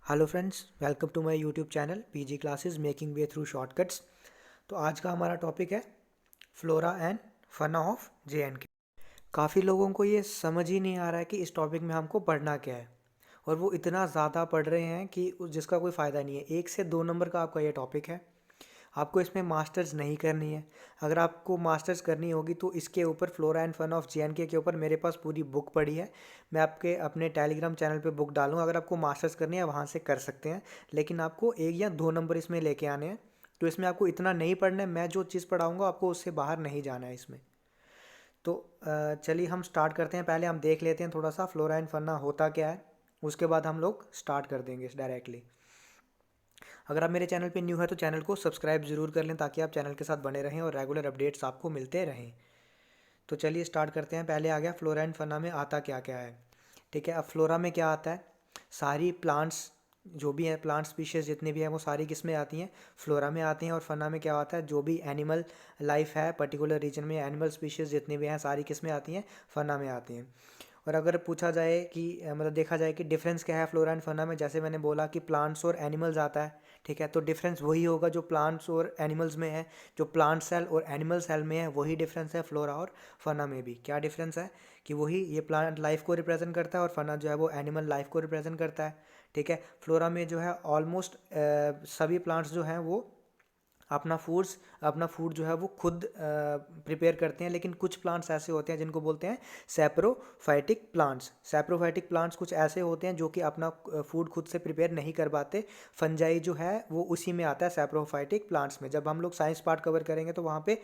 Hello friends, welcome to my YouTube channel PG classes making way through shortcuts. तो आज का हमारा topic है flora and fauna of JNK. काफ़ी लोगों को ये समझ ही नहीं आ रहा है कि इस टॉपिक में हमको पढ़ना क्या है, और वो इतना ज़्यादा पढ़ रहे हैं कि जिसका कोई फ़ायदा नहीं है। 1 से 2 नंबर का आपका ये टॉपिक है। आपको इसमें मास्टर्स नहीं करनी है। अगर आपको मास्टर्स करनी होगी तो इसके ऊपर flora and fauna of JNK के ऊपर मेरे पास पूरी बुक पड़ी है। मैं आपके अपने टेलीग्राम चैनल पे बुक डालूँगा। अगर आपको मास्टर्स करनी है वहाँ से कर सकते हैं, लेकिन आपको 1 या 2 नंबर इसमें लेके आने हैं। तो इसमें आपको इतना नहीं पढ़ना है। मैं जो चीज़ पढ़ाऊँगा आपको उससे बाहर नहीं जाना है इसमें। तो चलिए हम स्टार्ट करते हैं। पहले हम देख लेते हैं थोड़ा सा फ्लोरा एंड फना होता क्या है, उसके बाद हम लोग स्टार्ट कर देंगे डायरेक्टली। अगर आप मेरे चैनल पे न्यू है तो चैनल को सब्सक्राइब ज़रूर कर लें ताकि आप चैनल के साथ बने रहें और रेगुलर अपडेट्स आपको मिलते रहें। तो चलिए स्टार्ट करते हैं। पहले आ गया फ्लोरा एंड फना में आता क्या क्या है। ठीक है, अब फ्लोरा में क्या आता है, सारी प्लांट्स जो भी हैं, प्लांट स्पीशीज़ जितनी भी हैं वो सारी किस में आती हैं, फ्लोरा में आती हैं। और फना में क्या आता है, जो भी एनिमल लाइफ है पर्टिकुलर रीजन में, एनिमल स्पीशीज़ जितनी भी हैं सारी किस में आती हैं, फना में आती हैं। और अगर पूछा जाए कि मतलब देखा जाए कि डिफरेंस क्या है फ्लोरा एंड फना में, जैसे मैंने बोला कि प्लांट्स और एनिमल्स आता है। ठीक है, तो डिफरेंस वही होगा जो प्लांट्स और एनिमल्स में है। जो प्लांट सेल और एनिमल सेल में है वही डिफरेंस है फ्लोरा और फना में भी। क्या डिफरेंस है कि वही ये प्लांट लाइफ को रिप्रेजेंट करता है और फना जो है वो एनिमल लाइफ को रिप्रेजेंट करता है। ठीक है, फ्लोरा में जो है ऑलमोस्ट सभी प्लांट्स जो हैं वो अपना फूड जो है वो खुद प्रिपेयर करते हैं। लेकिन कुछ प्लांट्स ऐसे होते हैं जिनको बोलते हैं सैप्रोफाइटिक प्लांट्स। सैप्रोफाइटिक प्लांट्स कुछ ऐसे होते हैं जो कि अपना फूड खुद से प्रिपेयर नहीं कर पाते। फंजाई जो है वो उसी में आता है, सैप्रोफाइटिक प्लांट्स में। जब हम लोग साइंस पार्ट कवर करेंगे तो वहाँ पे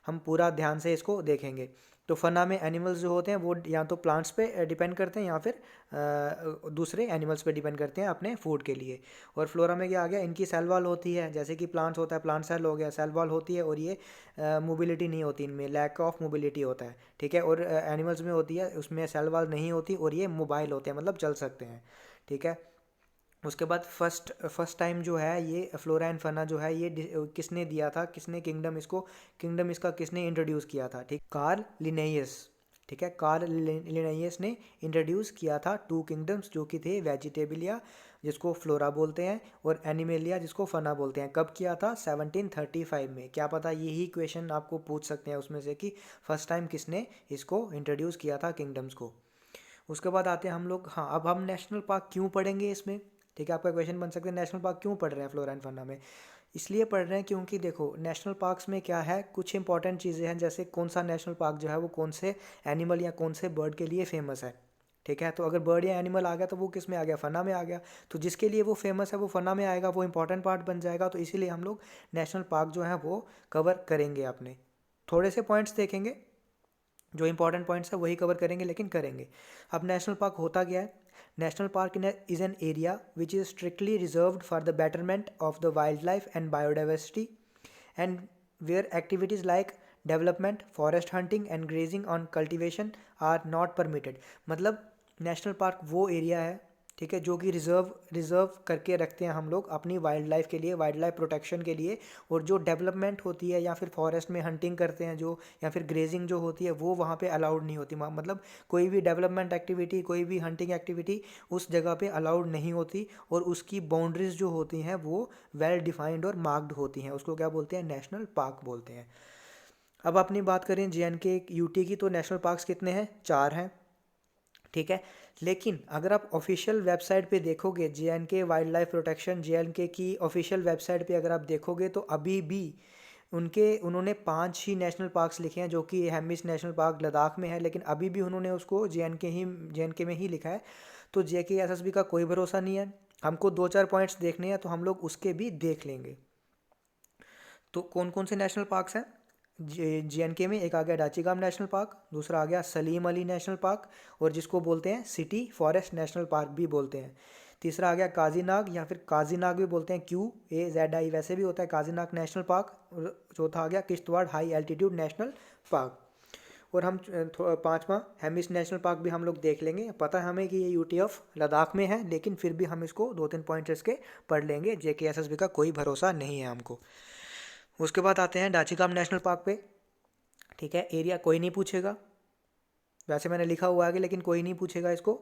हम पूरा ध्यान से इसको देखेंगे। तो फना में एनिमल्स जो होते हैं वो या तो प्लांट्स पे डिपेंड करते हैं या फिर दूसरे एनिमल्स पे डिपेंड करते हैं अपने फूड के लिए। और फ्लोरा में क्या आ गया, इनकी सेल वॉल होती है, जैसे कि प्लांट्स होता है, प्लांट सेल हो गया, सेल वॉल होती है। और ये मोबिलिटी नहीं होती, इनमें लैक ऑफ मोबिलिटी होता है। ठीक है, और एनिमल्स में होती है, उसमें सेल वॉल नहीं होती और ये मोबाइल होते हैं, मतलब चल सकते हैं। ठीक है, उसके बाद फर्स्ट फर्स्ट टाइम जो है ये फ्लोरा एंड फना जो है ये किसने दिया था, किसने किंगडम इसका किसने इंट्रोड्यूस किया था। ठीक, कार्ल लिनेयस। ठीक है, कार्ल लिनेयस ने इंट्रोड्यूस किया था 2 किंगडम्स, जो कि थे वेजिटेबलिया जिसको फ्लोरा बोलते हैं और एनिमेलिया जिसको फना बोलते हैं। कब किया था, 1735 में। क्या पता यही क्वेश्चन आपको पूछ सकते हैं उसमें से कि फर्स्ट टाइम किसने इसको इंट्रोड्यूस किया था किंगडम्स को। उसके बाद आते हैं हम लोग, हाँ अब हम नेशनल पार्क क्यों पढ़ेंगे इसमें। ठीक है, आपका क्वेश्चन बन सकता है नेशनल पार्क क्यों पढ़ रहे हैं फ्लोरा एंड फना में। इसलिए पढ़ रहे हैं क्योंकि देखो नेशनल पार्क्स में क्या है, कुछ इंपॉर्टेंट चीज़ें हैं, जैसे कौन सा नेशनल पार्क जो है वो कौन से एनिमल या कौन से बर्ड के लिए फेमस है। ठीक है, तो अगर बर्ड या एनिमल आ गया तो वो किस में आ गया, फना में आ गया। तो जिसके लिए वो फेमस है वो फना में आएगा, वो इंपॉर्टेंट पार्ट बन जाएगा। तो इसीलिए हम लोग नेशनल पार्क जो है वो कवर करेंगे। अपने थोड़े से पॉइंट्स देखेंगे, जो इंपॉर्टेंट पॉइंट्स है वही कवर करेंगे, लेकिन करेंगे। अब नेशनल पार्क होता क्या है, national park is an area which is strictly reserved for the betterment of the wildlife and biodiversity and where activities like development, forest hunting and grazing on cultivation are not permitted. मतलब national park वो area है, ठीक है, जो कि reserve करके रखते हैं हम लोग अपनी वाइल्ड लाइफ के लिए, वाइल्ड लाइफ प्रोटेक्शन के लिए। और जो डेवलपमेंट होती है या फिर फॉरेस्ट में हंटिंग करते हैं जो, या फिर ग्रेजिंग जो होती है वो वहाँ पे अलाउड नहीं होती। मतलब कोई भी डेवलपमेंट एक्टिविटी, कोई भी हंटिंग एक्टिविटी उस जगह पे अलाउड नहीं होती। और उसकी बाउंड्रीज जो होती हैं वो वेल डिफाइंड और मार्क्ड होती हैं। उसको क्या बोलते हैं, नेशनल पार्क बोलते हैं। अब अपनी बात करें JNK यूटी की, तो नेशनल पार्क्स कितने हैं, 4 हैं। ठीक है, लेकिन अगर आप ऑफिशियल वेबसाइट पे देखोगे, JNK wild life protection JNK की ऑफिशियल वेबसाइट पे अगर आप देखोगे तो अभी भी उन्होंने 5 ही नेशनल पार्क्स लिखे हैं, जो कि हेमिस नेशनल पार्क लद्दाख में है, लेकिन अभी भी उन्होंने उसको JNK में ही लिखा है। तो JKSSB का कोई भरोसा नहीं है। हमको 2-4 पॉइंट्स देखने हैं तो हम लोग उसके भी देख लेंगे। तो कौन कौन से नेशनल पार्क्स हैं JNK में, एक आ गया डाचीगाम नेशनल पार्क, दूसरा आ गया सलीम अली नेशनल पार्क, और जिसको बोलते हैं सिटी फॉरेस्ट नेशनल पार्क भी बोलते हैं। तीसरा आ गया काजीनाग या फिर काजीनाग भी बोलते हैं, QAZI वैसे भी होता है, काजीनाग नेशनल पार्क। और चौथा आ गया Kishtwar high altitude national park. और हम पांचवा हेमिस नेशनल पार्क भी हम लोग देख लेंगे। पता है हमें कि ये यूटी ऑफ लद्दाख में है, लेकिन फिर भी हम इसको 2-3 पॉइंट्स इसके पढ़ लेंगे। JKSSB का कोई भरोसा नहीं है हमको। उसके बाद आते हैं डाचीगाम नेशनल पार्क पे। ठीक है, एरिया कोई नहीं पूछेगा, वैसे मैंने लिखा हुआ है कि, लेकिन कोई नहीं पूछेगा इसको।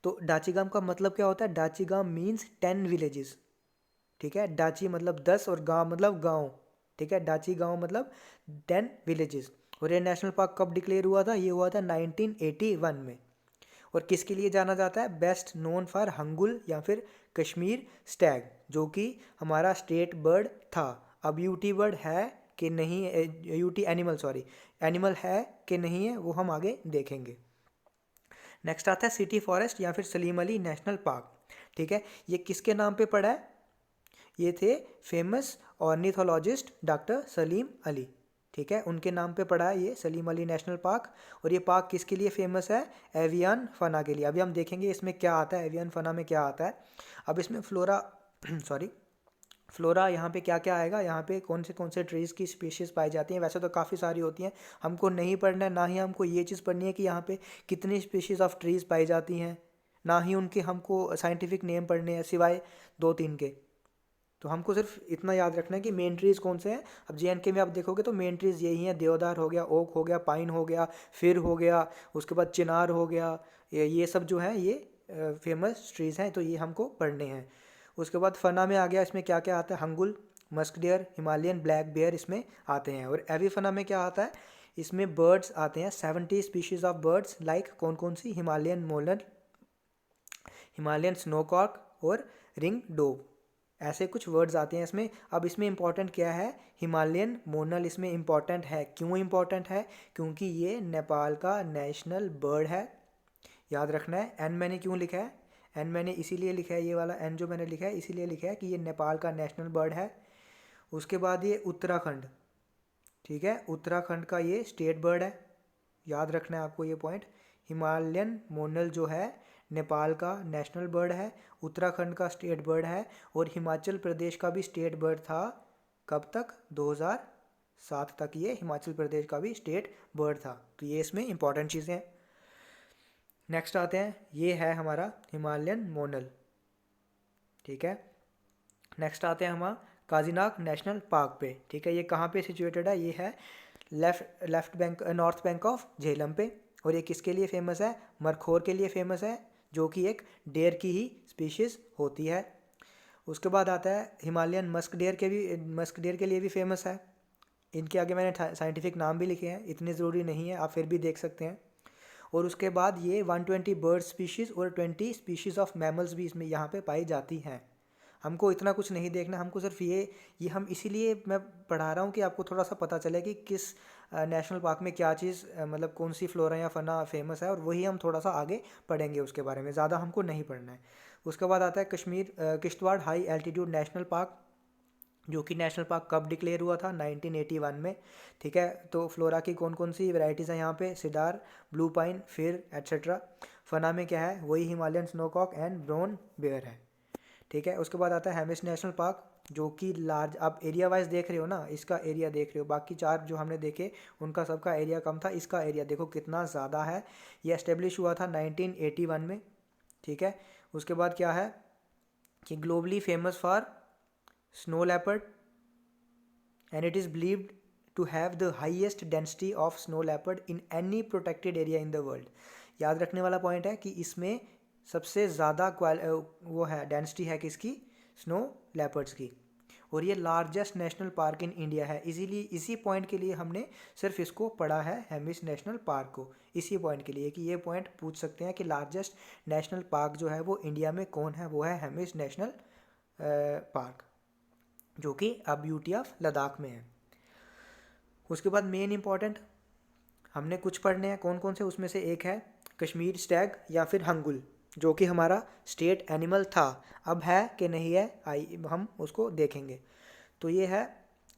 तो डाचीगाम का मतलब क्या होता है? डाचीगाम मीन्स 10 विलेजेस, ठीक है। डाची मतलब 10 और गांव मतलब गांव, ठीक है। डाची गांव मतलब 10 विलेजेस। और ये नेशनल पार्क कब डिक्लेयर हुआ था? ये हुआ था 1981 में। और किसके लिए जाना जाता है? बेस्ट नोन फॉर हंगुल या फिर कश्मीर स्टैग, जो कि हमारा स्टेट बर्ड था। अब यूटी बर्ड है कि नहीं, यूटी एनिमल, सॉरी, एनिमल है कि नहीं है, वो हम आगे देखेंगे। नेक्स्ट आता है सिटी फॉरेस्ट या फिर सलीम अली नेशनल पार्क, ठीक है। ये किसके नाम पे पड़ा है? ये थे famous ornithologist doctor Salim Ali, ठीक है, उनके नाम पे पड़ा है ये सलीम अली नेशनल पार्क। और ये पार्क किसके लिए फेमस है? एवियन फना के लिए। अभी हम देखेंगे इसमें क्या आता है, एवियन फना में क्या आता है। अब इसमें फ्लोरा सॉरी, फ्लोरा यहाँ पे क्या क्या आएगा, यहाँ पे कौन से ट्रीज़ की स्पीशीज़ पाई जाती हैं। वैसे तो काफ़ी सारी होती हैं, हमको नहीं पढ़ना है, ना ही हमको ये चीज़ पढ़नी है कि यहाँ पे कितनी स्पीशीज़ ऑफ ट्रीज़ पाई जाती हैं, ना ही उनके हमको साइंटिफिक नेम पढ़ने हैं, सिवाय 2-3 के। तो हमको सिर्फ इतना याद रखना है कि मेन ट्रीज़ कौन से हैं। अब JNK में आप देखोगे तो मेन ट्रीज़ यही हैं, देवदार हो गया, ओक हो गया, पाइन हो गया, फिर हो गया, उसके बाद चिनार हो गया, ये सब जो है ये फेमस ट्रीज़ हैं, तो ये हमको पढ़ने हैं। उसके बाद फना में आ गया, इसमें क्या क्या आता है? Hangul, musk deer, Himalayan black bear इसमें आते हैं। और एवी फना में क्या आता है? इसमें बर्ड्स आते हैं, 70 स्पीशीज़ ऑफ बर्ड्स, लाइक कौन कौन सी? हिमालयन मोलर, हिमालयन स्नोकॉक और रिंग डोव, ऐसे कुछ वर्ड्स आते हैं इसमें। अब इसमें इंपॉर्टेंट क्या है? हिमालयन मोनल इसमें इंपॉर्टेंट है। क्यों इंपॉर्टेंट है? क्योंकि ये नेपाल का नेशनल बर्ड है, याद रखना है। एन मैंने क्यों लिखा है? एन मैंने इसीलिए लिखा है, ये वाला एन जो मैंने लिखा है इसीलिए लिखा है कि ये नेपाल का नेशनल बर्ड है। उसके बाद ये उत्तराखंड, ठीक है, उत्तराखंड का ये स्टेट बर्ड है, याद रखना है आपको ये पॉइंट। हिमालयन मोनल जो है नेपाल का नेशनल बर्ड है, उत्तराखंड का स्टेट बर्ड है, और हिमाचल प्रदेश का भी स्टेट बर्ड था। कब तक? 2007 तक ये हिमाचल प्रदेश का भी स्टेट बर्ड था। तो ये इसमें इंपॉर्टेंट चीज़ें हैं। नेक्स्ट आते हैं, ये है हमारा हिमालयन मोनल, ठीक है। नेक्स्ट आते हैं हमारा काजीनाग नेशनल पार्क पे, ठीक है। ये कहाँ पे सिचुएटेड है? ये है left bank, north bank of Jhelum पे। और ये किसके लिए फेमस है? मरखोर के लिए फेमस है, जो कि एक डेयर की ही स्पीशीज़ होती है। उसके बाद आता है हिमालयन मस्क डेयर के लिए भी फेमस है। इनके आगे मैंने साइंटिफिक नाम भी लिखे हैं, इतने ज़रूरी नहीं है, आप फिर भी देख सकते हैं। और उसके बाद ये 120 बर्ड स्पीशीज़ और 20 स्पीशीज़ ऑफ मैमल्स भी इसमें यहाँ पे पाई जाती हैं। हमको इतना कुछ नहीं देखना, हमको सिर्फ ये हम इसीलिए मैं पढ़ा रहा हूँ कि आपको थोड़ा सा पता चले कि किस नेशनल पार्क में क्या चीज़, मतलब कौन सी फ्लोरा या फना फेमस है, और वही हम थोड़ा सा आगे पढ़ेंगे उसके बारे में, ज़्यादा हमको नहीं पढ़ना है। उसके बाद आता है Kishtwar high altitude national park, जो कि नेशनल पार्क कब डिक्लेयर हुआ था? 1981 में, ठीक है। तो फ्लोरा की कौन कौन सी वैरायटीज़ हैं यहाँ पे? सिडार, ब्लू पाइन, फिर एट्सेट्रा। फना में क्या है? वही Himalayan snowcock and brown bear है, ठीक है। उसके बाद आता है हेमिस नेशनल पार्क, जो कि लार्ज, आप एरिया वाइज देख रहे हो ना, इसका एरिया देख रहे हो, बाकी 4 जो हमने देखे उनका सबका एरिया कम था, इसका एरिया देखो कितना ज़्यादा है। ये एस्टेब्लिश हुआ था 1981 में, ठीक है। उसके बाद क्या है कि globally famous for snow leopard, and it is believed to have the highest density of snow leopard in any protected area in the world. याद रखने वाला पॉइंट है कि इसमें सबसे ज़्यादा वो है, डेंसिटी है किसकी? स्नो लेपर्ड्स की। और ये largest national park in India है, इसीलिए इसी पॉइंट के लिए हमने सिर्फ इसको पढ़ा है, हेमिस नेशनल पार्क को, इसी पॉइंट के लिए कि ये पॉइंट पूछ सकते हैं कि लार्जेस्ट नेशनल पार्क जो है वो इंडिया में कौन है? वो है हेमिस नेशनल पार्क, जो कि अब यूटी ऑफ लद्दाख में है। उसके बाद मेन इंपॉर्टेंट हमने कुछ पढ़ने हैं, कौन कौन से? उसमें से एक है कश्मीर स्टैग या फिर हंगुल, जो कि हमारा स्टेट एनिमल था, अब है कि नहीं है, हम उसको देखेंगे। तो ये है,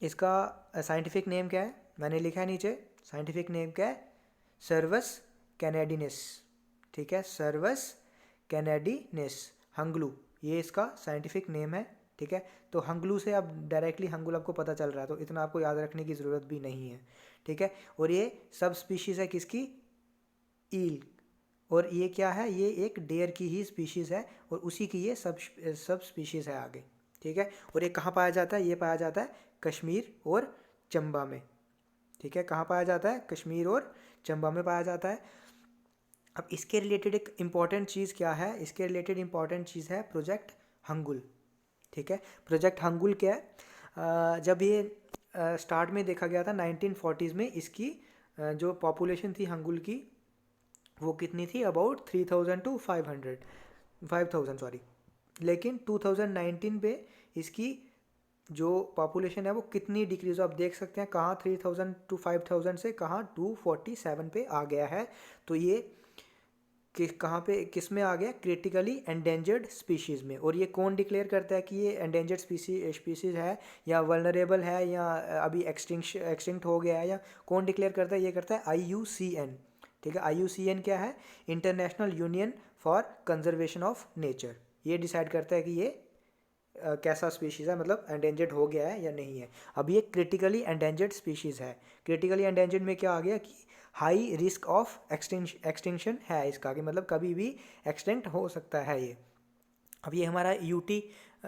इसका साइंटिफिक नेम क्या है? मैंने लिखा है नीचे, साइंटिफिक नेम क्या है? सर्वस कैनेडिनिस, ठीक है, सर्वस कैनेडिनिस हंगलू, ये इसका साइंटिफिक नेम है, ठीक है। तो हंगलू से अब डायरेक्टली हंगुल आपको पता चल रहा है, तो इतना आपको याद रखने की ज़रूरत भी नहीं है, ठीक है। और ये सब स्पीशीज़ है किसकी? ईल। और ये क्या है? ये एक डेयर की ही स्पीशीज़ है, और उसी की ये सब स्पीशीज़ है आगे, ठीक है। और ये कहाँ पाया जाता है? ये पाया जाता है कश्मीर और चंबा में, ठीक है। कहाँ पाया जाता है? कश्मीर और चंबा में पाया जाता है। अब इसके रिलेटेड एक इम्पॉर्टेंट चीज़ क्या है, इसके रिलेटेड इम्पॉर्टेंट चीज़ है प्रोजेक्ट हंगुल। ठीक है, प्रोजेक्ट हंगुल क्या है, जब ये स्टार्ट में देखा गया था 1940s में, इसकी जो पॉपुलेशन थी हंगुल की वो कितनी थी, अबाउट 3000 टू 5000 सॉरी। लेकिन 2019 पे इसकी जो पॉपुलेशन है वो कितनी डिक्रीज, आप देख सकते हैं कहाँ 3000 टू 5000 से कहाँ 247 पे आ गया है। तो ये कहाँ पे किस में आ गया, क्रिटिकली एंडेंजर्ड स्पीशीज़ में। और ये कौन डिक्लेयर करता है कि ये एंडेंजर्ड स्पीशीज़ है या वल्नरेबल है या अभी एक्सटिंक्ट हो गया है, या कौन डिक्लेयर करता है, ये करता है IUCN। ठीक है, IUCN क्या है, international union for conservation of nature. ये डिसाइड करता है कि ये कैसा स्पीशीज़ है, मतलब एंडेंजर्ड हो गया है या नहीं है। अब ये क्रिटिकली एंडेंजर्ड स्पीशीज़ है। क्रिटिकली एंडेंजर्ड में क्या आ गया कि हाई रिस्क ऑफ एक्सटिंक्शन है इसका, कि मतलब कभी भी एक्सटिंक्ट हो सकता है ये। अब ये हमारा यूटी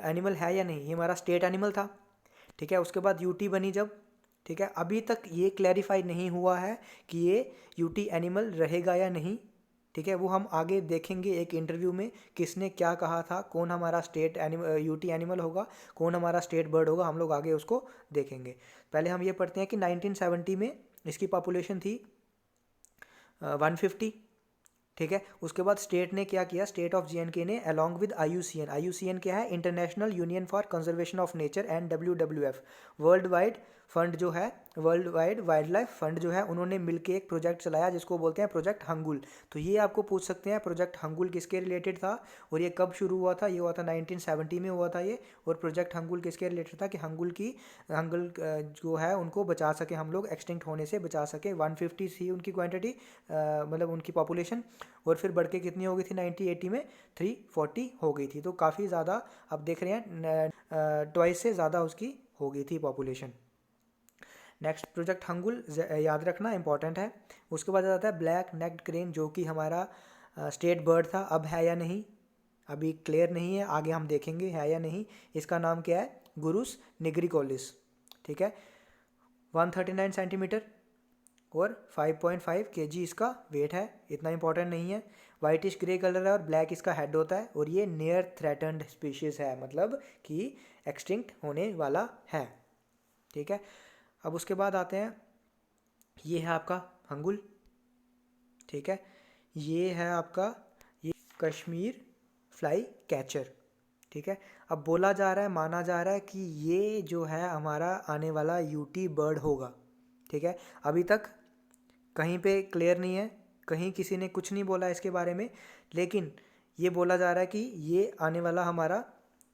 एनिमल है या नहीं, ये हमारा स्टेट एनिमल था। ठीक है, उसके बाद यूटी बनी जब, ठीक है, अभी तक ये क्लैरिफाई नहीं हुआ है कि ये यूटी एनिमल रहेगा या नहीं। ठीक है, वो हम आगे देखेंगे एक इंटरव्यू में किसने क्या कहा था, कौन हमारा स्टेट एनिमल यूटी एनिमल होगा, कौन हमारा स्टेट बर्ड होगा, हम लोग आगे उसको देखेंगे। पहले हम ये पढ़ते हैं कि 1970 में इसकी पॉपुलेशन थी 150। ठीक है, उसके बाद स्टेट ने क्या किया, स्टेट ऑफ JNK ने अलॉन्ग विद IUCN क्या है, international union for conservation of nature, and WWF world wide fund जो है, world wide wild life fund जो है, उन्होंने मिलकर एक प्रोजेक्ट चलाया जिसको बोलते हैं प्रोजेक्ट हंगुल। तो ये आपको पूछ सकते हैं प्रोजेक्ट हंगुल किसके रिलेटेड था और ये कब शुरू हुआ था, ये हुआ था 1970 में हुआ था ये। और प्रोजेक्ट हंगुल किसके रिलेटेड था कि हंगुल जो है उनको बचा सके हम लोग, एक्सटिंक्ट होने से बचा सके। 150 थी उनकी क्वांटिटी, मतलब उनकी पॉपुलेशन, और फिर बढ़ के कितनी हो गई थी 1980 में 340 हो गई थी। तो काफ़ी ज़्यादा आप देख रहे हैं, ट्वाइस से ज़्यादा उसकी हो गई थी पॉपुलेशन। नेक्स्ट प्रोजेक्ट हंगुल याद रखना इंपॉर्टेंट है। उसके बाद आता है ब्लैक नेक्ड क्रेन, जो कि हमारा स्टेट बर्ड था, अब है या नहीं अभी क्लियर नहीं है, आगे हम देखेंगे है या नहीं। इसका नाम क्या है, गुरुस निग्रिकोलिस। ठीक है, 139 सेंटीमीटर और 5.5 kg इसका वेट है, इतना इंपॉर्टेंट नहीं है। वाइटिश ग्रे कलर है और ब्लैक इसका हेड होता है, और ये नियर थ्रेटन्ड स्पीशीज़ है, मतलब कि एक्सटिंक्ट होने वाला है। ठीक है, अब उसके बाद आते हैं, ये है आपका हंगुल। ठीक है, ये है आपका ये कश्मीर फ्लाई कैचर। ठीक है, अब बोला जा रहा है, माना जा रहा है कि ये जो है हमारा आने वाला यूटी बर्ड होगा। ठीक है, अभी तक कहीं पे क्लियर नहीं है, कहीं किसी ने कुछ नहीं बोला इसके बारे में, लेकिन ये बोला जा रहा है कि ये आने वाला हमारा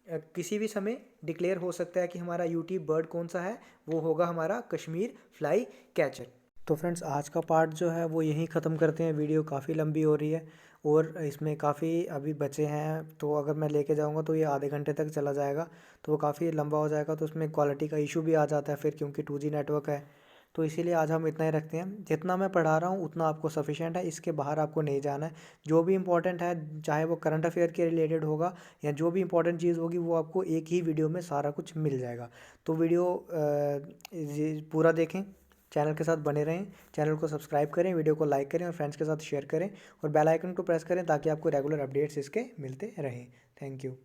किसी भी समय डिक्लेयर हो सकता है कि हमारा यूटी बर्ड कौन सा है, वो होगा हमारा कश्मीर फ्लाई कैचर। तो फ्रेंड्स, आज का पार्ट जो है वो यहीं ख़त्म करते हैं, वीडियो काफ़ी लंबी हो रही है और इसमें काफ़ी अभी बचे हैं, तो अगर मैं लेके जाऊंगा तो ये आधे घंटे तक चला जाएगा, तो वो काफ़ी लंबा हो जाएगा, तो उसमें क्वालिटी का इशू भी आ जाता है फिर, क्योंकि 2G नेटवर्क है। तो इसीलिए आज हम इतना ही रखते हैं, जितना मैं पढ़ा रहा हूँ उतना आपको सफिशिएंट है, इसके बाहर आपको नहीं जाना है। जो भी इंपॉर्टेंट है, चाहे वो करंट अफेयर के रिलेटेड होगा या जो भी इंपॉर्टेंट चीज़ होगी, वो आपको एक ही वीडियो में सारा कुछ मिल जाएगा। तो वीडियो पूरा देखें, चैनल के साथ बने रहें, चैनल को सब्सक्राइब करें, वीडियो को लाइक करें और फ्रेंड्स के साथ शेयर करें, और बेल आइकन को प्रेस करें ताकि आपको रेगुलर अपडेट्स इसके मिलते रहें। Thank you.